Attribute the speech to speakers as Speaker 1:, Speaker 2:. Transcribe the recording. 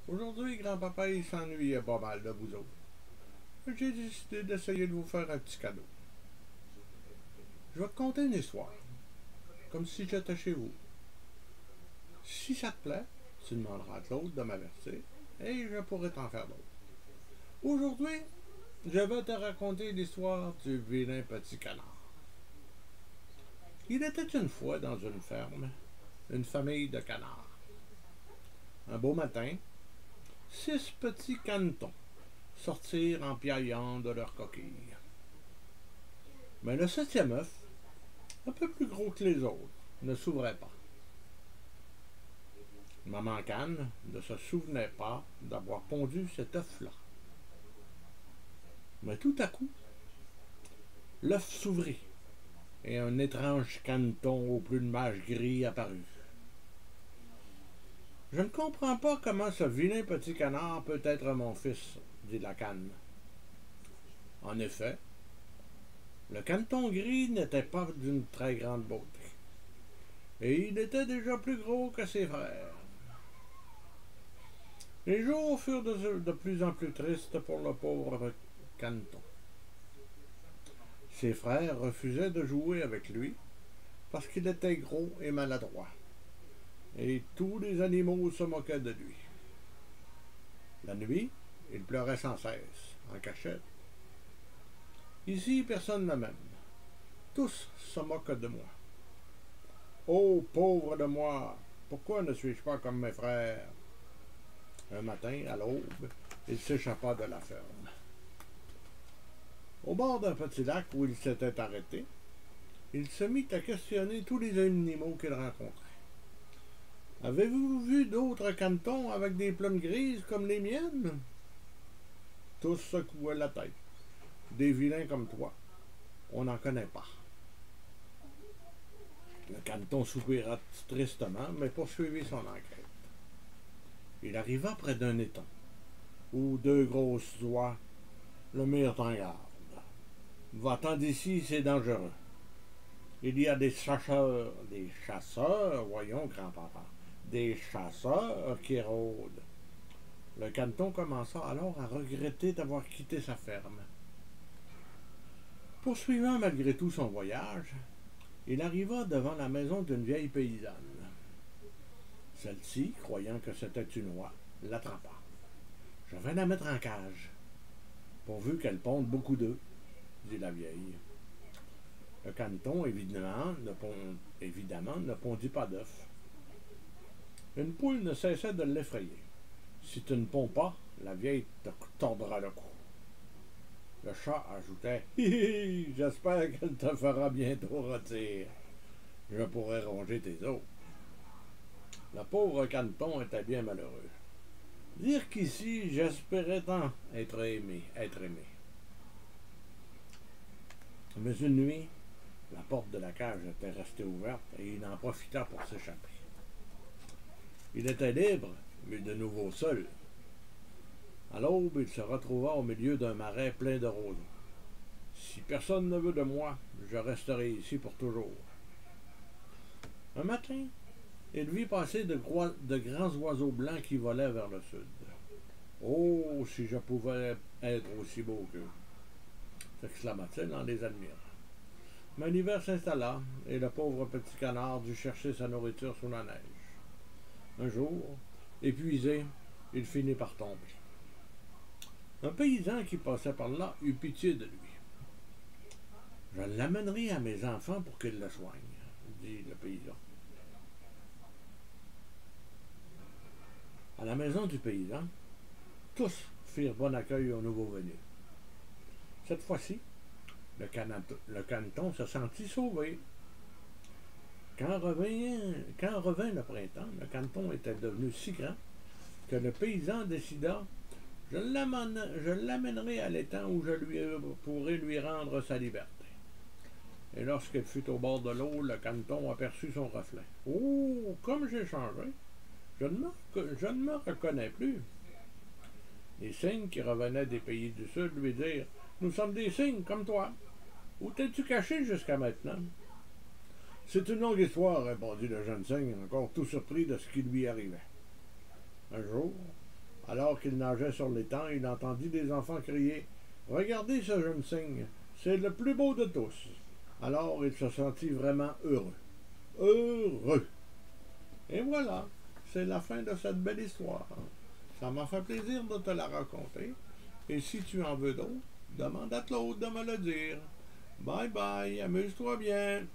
Speaker 1: Aujourd'hui, grand-papa, il s'ennuyait pas mal de vous autres. J'ai décidé d'essayer de vous faire un petit cadeau. Je vais te conter une histoire, comme si j'étais chez vous. Si ça te plaît, tu demanderas à Claude de m'avertir et je pourrai t'en faire d'autres. Aujourd'hui, je vais te raconter l'histoire du vilain petit canard. Il était une fois dans une ferme, une famille de canards. Un beau matin, 6 petits canetons sortirent en piaillant de leur coquille. Mais le 7e œuf, un peu plus gros que les autres, ne s'ouvrait pas. Maman Canne ne se souvenait pas d'avoir pondu cet œuf-là. Mais tout à coup, l'œuf s'ouvrit et un étrange caneton au plumage gris apparut. « Je ne comprends pas comment ce vilain petit canard peut être mon fils, » dit la canne. En effet, le caneton gris n'était pas d'une très grande beauté, et il était déjà plus gros que ses frères. Les jours furent de plus en plus tristes pour le pauvre caneton. Ses frères refusaient de jouer avec lui parce qu'il était gros et maladroit, et tous les animaux se moquaient de lui. La nuit, il pleurait sans cesse, en cachette. Ici, personne ne m'aime. Tous se moquent de moi. Oh, pauvre de moi, pourquoi ne suis-je pas comme mes frères? Un matin, à l'aube, il s'échappa de la ferme. Au bord d'un petit lac où il s'était arrêté, il se mit à questionner tous les animaux qu'il rencontrait. « Avez-vous vu d'autres canetons avec des plumes grises comme les miennes? » Tous secouaient la tête. « Des vilains comme toi, on n'en connaît pas. » Le caneton soupira tristement, mais poursuivit son enquête. Il arriva près d'un étang, où 2 grosses oies le mirent en garde. « Va-t'en d'ici, c'est dangereux. Il y a des chasseurs, voyons, grand-papa, des chasseurs qui rôdent. » Le caneton commença alors à regretter d'avoir quitté sa ferme. Poursuivant malgré tout son voyage, il arriva devant la maison d'une vieille paysanne. Celle-ci, croyant que c'était une oie, l'attrapa. « Je vais la mettre en cage, pourvu qu'elle ponde beaucoup d'œufs, » dit la vieille. Le caneton, évidemment, ne pondit pas d'œufs. Une poule ne cessait de l'effrayer. « Si tu ne ponds pas, la vieille te tordra le cou. » Le chat ajoutait « Hi hi, j'espère qu'elle te fera bientôt rôtir. Je pourrai ronger tes os. » Le pauvre caneton était bien malheureux. Dire qu'ici, j'espérais tant être aimé. Mais une nuit, la porte de la cage était restée ouverte et il en profita pour s'échapper. Il était libre, mais de nouveau seul. À l'aube, il se retrouva au milieu d'un marais plein de roseaux. « Si personne ne veut de moi, je resterai ici pour toujours. » Un matin, il vit passer de grands oiseaux blancs qui volaient vers le sud. « Oh, si je pouvais être aussi beau qu'eux !» s'exclama-t-il en les admirant. Mais l'hiver s'installa et le pauvre petit canard dut chercher sa nourriture sous la neige. Un jour, épuisé, il finit par tomber. Un paysan qui passait par là eut pitié de lui. « Je l'amènerai à mes enfants pour qu'ils le soignent, » dit le paysan. À la maison du paysan, tous firent bon accueil aux nouveaux venus. Cette fois-ci, le caneton se sentit sauvé. Quand revint le printemps, le caneton était devenu si grand que le paysan décida « Je l'amènerai à l'étang où je pourrai lui rendre sa liberté. » Et lorsqu'il fut au bord de l'eau, le caneton aperçut son reflet. « Oh, comme j'ai changé! Je ne me reconnais plus. » Les cygnes qui revenaient des pays du Sud lui dirent « Nous sommes des cygnes comme toi. Où t'es-tu caché jusqu'à maintenant? » « C'est une longue histoire, » répondit le jeune cygne, encore tout surpris de ce qui lui arrivait. Un jour, Alors qu'il nageait sur l'étang, il entendit des enfants crier « Regardez ce jeune cygne, c'est le plus beau de tous !» Alors il se sentit vraiment heureux. Heureux! Et voilà, c'est la fin de cette belle histoire. Ça m'a fait plaisir de te la raconter. Et si tu en veux d'autres, demande à Claude de me le dire. Bye bye, amuse-toi bien.